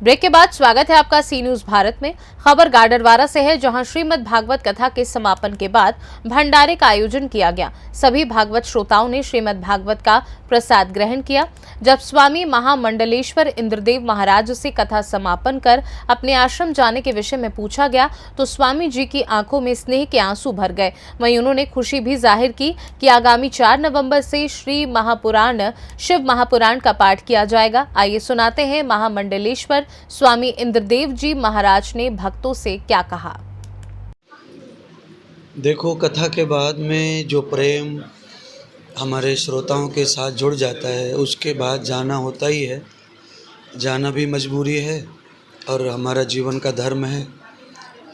Break के बाद स्वागत है आपका सी न्यूज भारत में। खबर गाडरवारा से है, जहां श्रीमद् भागवत कथा के समापन के बाद भंडारे का आयोजन किया गया। सभी भागवत श्रोताओं ने श्रीमद् भागवत का प्रसाद ग्रहण किया। जब स्वामी महामंडलेश्वर इंद्रदेव महाराज से कथा समापन कर अपने आश्रम जाने के विषय में पूछा गया तो स्वामी जी की आंखों में स्नेह के आंसू भर गए। वहीं उन्होंने खुशी भी जाहिर की कि आगामी 4 नवंबर से श्री महापुराण शिव महापुराण का पाठ किया जाएगा। आइए सुनाते हैं महामंडलेश्वर स्वामी इंद्रदेव जी महाराज ने भक्तों से क्या कहा। देखो, कथा के बाद में जो प्रेम हमारे श्रोताओं के साथ जुड़ जाता है, उसके बाद जाना होता ही है। जाना भी मजबूरी है और हमारा जीवन का धर्म है।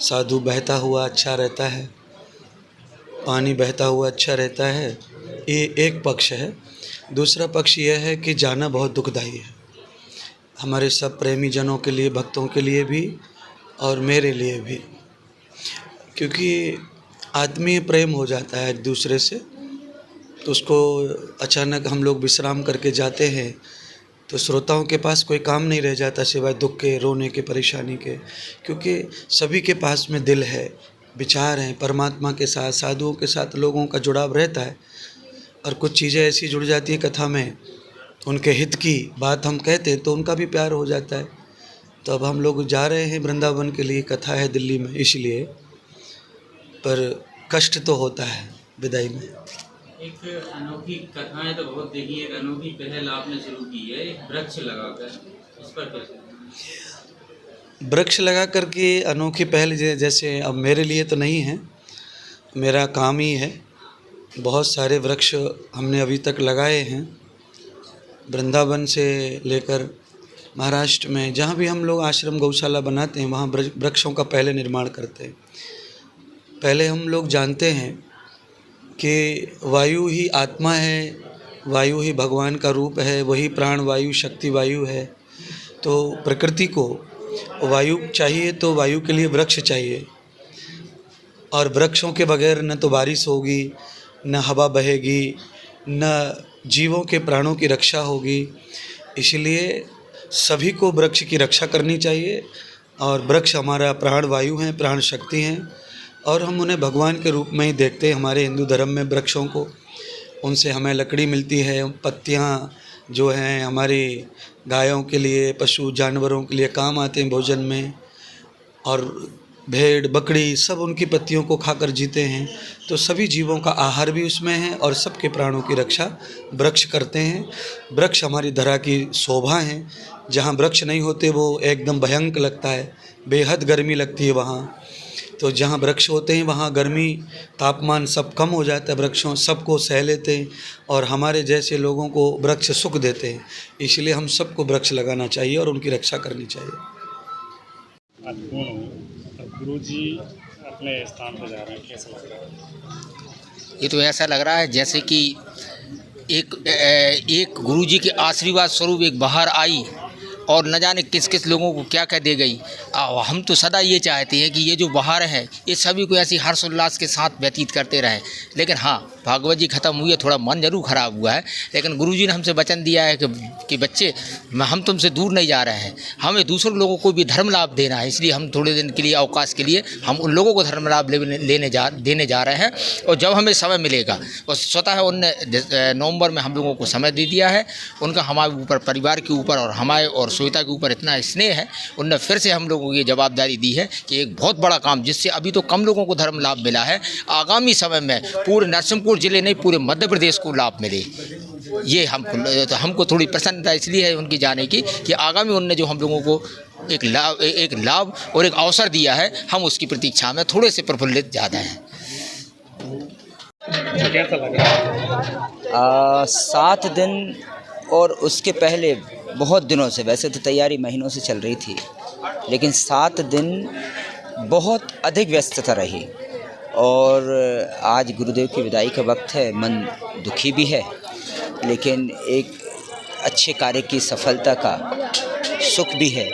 साधु बहता हुआ अच्छा रहता है, पानी बहता हुआ अच्छा रहता है, ये एक पक्ष है। दूसरा पक्ष यह है कि जाना बहुत दुखदाई है, हमारे सब प्रेमी जनों के लिए, भक्तों के लिए भी और मेरे लिए भी, क्योंकि आत्मीय प्रेम हो जाता है एक दूसरे से। तो उसको अचानक हम लोग विश्राम करके जाते हैं तो श्रोताओं के पास कोई काम नहीं रह जाता सिवाय दुख के, रोने के, परेशानी के, क्योंकि सभी के पास में दिल है, विचार हैं, परमात्मा के साथ, साधुओं के साथ लोगों का जुड़ाव रहता है। और कुछ चीज़ें ऐसी जुड़ जाती हैं कथा में, उनके हित की बात हम कहते हैं तो उनका भी प्यार हो जाता है। तो अब हम लोग जा रहे हैं वृंदावन के लिए, कथा है दिल्ली में, इसलिए, पर कष्ट तो होता है विदाई में। एक अनोखी कथाएं तो बहुत देखी, एक अनोखी पहल आपने शुरू की है, एक वृक्ष लगाकर, इस पर कैसे? वृक्ष लगा कर के अनोखी पहल, जैसे अब मेरे लिए तो नहीं है, मेरा काम ही है। बहुत सारे वृक्ष हमने अभी तक लगाए हैं, वृंदावन से लेकर महाराष्ट्र में, जहाँ भी हम लोग आश्रम गौशाला बनाते हैं वहाँ वृक्षों का पहले निर्माण करते हैं। पहले हम लोग जानते हैं कि वायु ही आत्मा है, वायु ही भगवान का रूप है, वही प्राण वायु, शक्ति वायु है। तो प्रकृति को वायु चाहिए तो वायु के लिए वृक्ष चाहिए, और वृक्षों के बगैर न तो बारिश होगी, न हवा बहेगी, न जीवों के प्राणों की रक्षा होगी। इसलिए सभी को वृक्ष की रक्षा करनी चाहिए, और वृक्ष हमारा प्राण वायु हैं, प्राण शक्ति हैं, और हम उन्हें भगवान के रूप में ही देखते हैं। हमारे हिंदू धर्म में वृक्षों को, उनसे हमें लकड़ी मिलती है, पत्तियां जो हैं हमारी गायों के लिए, पशु जानवरों के लिए काम आते हैं भोजन में, और भेड़ बकरी सब उनकी पत्तियों को खाकर जीते हैं। तो सभी जीवों का आहार भी उसमें है, और सबके प्राणों की रक्षा वृक्ष करते हैं। वृक्ष हमारी धरा की शोभा हैं। जहाँ वृक्ष नहीं होते वो एकदम भयंकर लगता है, बेहद गर्मी लगती है वहाँ। तो जहाँ वृक्ष होते हैं वहाँ गर्मी, तापमान सब कम हो जाता है, वृक्षों सबको सह लेते हैं, और हमारे जैसे लोगों को वृक्ष सुख देते हैं। इसलिए हम सबको वृक्ष लगाना चाहिए और उनकी रक्षा करनी चाहिए। गुरु जी अपने स्थान पर जा रहे हैं, कैसा लग रहा है? ये तो ऐसा लग रहा है जैसे कि एक गुरु जी के आशीर्वाद स्वरूप एक बहार आई और न जाने किस किस लोगों को क्या कह दे गई। हम तो सदा ये चाहते हैं कि ये जो बहार है ये सभी को ऐसी हर्षोल्लास के साथ व्यतीत करते रहें। लेकिन हाँ, भागवत जी ख़त्म हुई है, थोड़ा मन जरूर ख़राब हुआ है, लेकिन गुरुजी ने हमसे वचन दिया है कि बच्चे, हम तुमसे दूर नहीं जा रहे हैं, हमें दूसरों लोगों को भी धर्म लाभ देना है। इसलिए हम थोड़े दिन के लिए, अवकाश के लिए, हम उन लोगों को धर्म लाभ देने जा रहे हैं। और जब हमें समय मिलेगा, और स्वतः उनने नवंबर में हम लोगों को समय दे दिया है। उनका हमारे ऊपर, परिवार के ऊपर और हमारे और श्वेता के ऊपर इतना स्नेह है, उनने फिर से हम लोगों को ये जवाबदारी दी है कि एक बहुत बड़ा काम, जिससे अभी तो कम लोगों को धर्म लाभ मिला है, आगामी समय में पूरे नरसिंहपुर जिले नहीं, पूरे मध्य प्रदेश को लाभ मिले। ये हमको थोड़ी प्रसन्नता इसलिए है उनकी जाने की कि आगामी उनने जो हम लोगों को एक लाभ और एक अवसर दिया है, हम उसकी प्रतीक्षा में थोड़े से प्रफुल्लित ज़्यादा हैं। कैसा लग रहा है? 7 दिन और उसके पहले बहुत दिनों से, वैसे तो तैयारी महीनों से चल रही थी, लेकिन 7 दिन बहुत अधिक व्यस्तता रही। और आज गुरुदेव की विदाई का वक्त है, मन दुखी भी है, लेकिन एक अच्छे कार्य की सफलता का सुख भी है।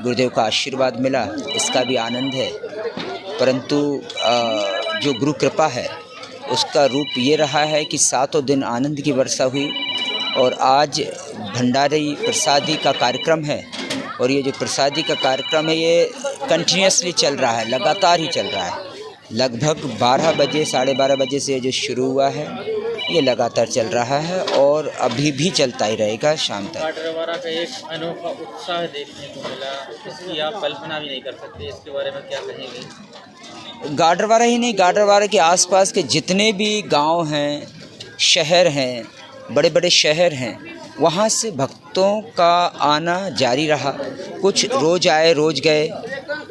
गुरुदेव का आशीर्वाद मिला, इसका भी आनंद है। परंतु जो गुरु कृपा है उसका रूप ये रहा है कि 7 दिन आनंद की वर्षा हुई, और आज भंडारी प्रसादी का कार्यक्रम है, और ये जो प्रसादी का कार्यक्रम है ये कंटिन्यूसली चल रहा है, लगातार ही चल रहा है। लगभग 12 बजे 12:30 बजे से जो शुरू हुआ है ये लगातार चल रहा है और अभी भी चलता ही रहेगा शाम तक। गाडरवारा का एक अनोखा उत्साह देखने को मिला, इसकी आप कल्पना भी नहीं कर सकते, इसके बारे में क्या कहेंगे? गाडरवारा ही नहीं, गाडरवारा के आसपास के जितने भी गांव हैं, शहर हैं, बड़े बड़े शहर हैं, वहाँ से भक्तों का आना जारी रहा। कुछ रोज़ आए रोज़ गए,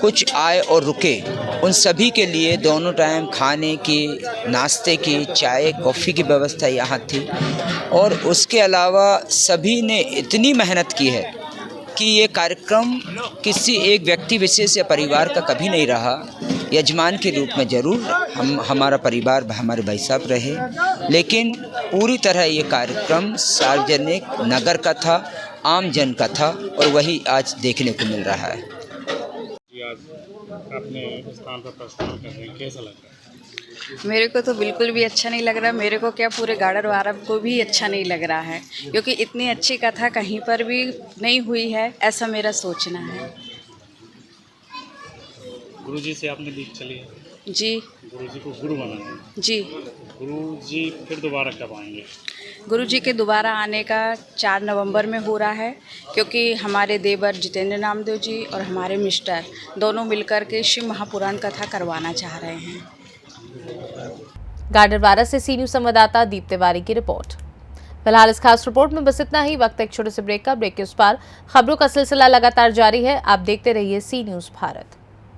कुछ आए और रुके। उन सभी के लिए दोनों टाइम खाने की, नाश्ते की, चाय कॉफ़ी की व्यवस्था यहाँ थी। और उसके अलावा सभी ने इतनी मेहनत की है कि ये कार्यक्रम किसी एक व्यक्ति विशेष या परिवार का कभी नहीं रहा। यजमान के रूप में ज़रूर हमारा परिवार, हमारे भाई साहब रहे, लेकिन पूरी तरह ये कार्यक्रम सार्वजनिक नगर का था, आम जन का था और वही आज देखने को मिल रहा है। जी, आज अपने स्थान पर प्रस्थान कर रहे हैं, कैसा लग रहा है? मेरे को तो बिल्कुल भी अच्छा नहीं लग रहा। मेरे को क्या, पूरे गाडरवारा को भी अच्छा नहीं लग रहा है, क्योंकि इतनी अच्छी कथा कहीं पर भी नहीं हुई है, ऐसा मेरा सोचना है। गुरुजी से आपने दीप चली है, जी गुरुजी को गुरु बनाना है। जी। गुरुजी फिर दोबारा कब आएंगे? गुरु जी के दोबारा आने का 4 नवंबर में हो रहा है, क्योंकि हमारे देवर जितेंद्र नामदेव जी और हमारे मिस्टर दोनों मिलकर के शिव महापुराण कथा करवाना चाह रहे हैं। गाडरवारा से सी न्यूज़ संवाददाता दीप तिवारी की रिपोर्ट। फिलहाल इस खास रिपोर्ट में बस इतना ही। वक्त एक छोटे से ब्रेक का। ब्रेक के उस पार खबरों का सिलसिला लगातार जारी है। आप देखते रहिए सी न्यूज़ भारत।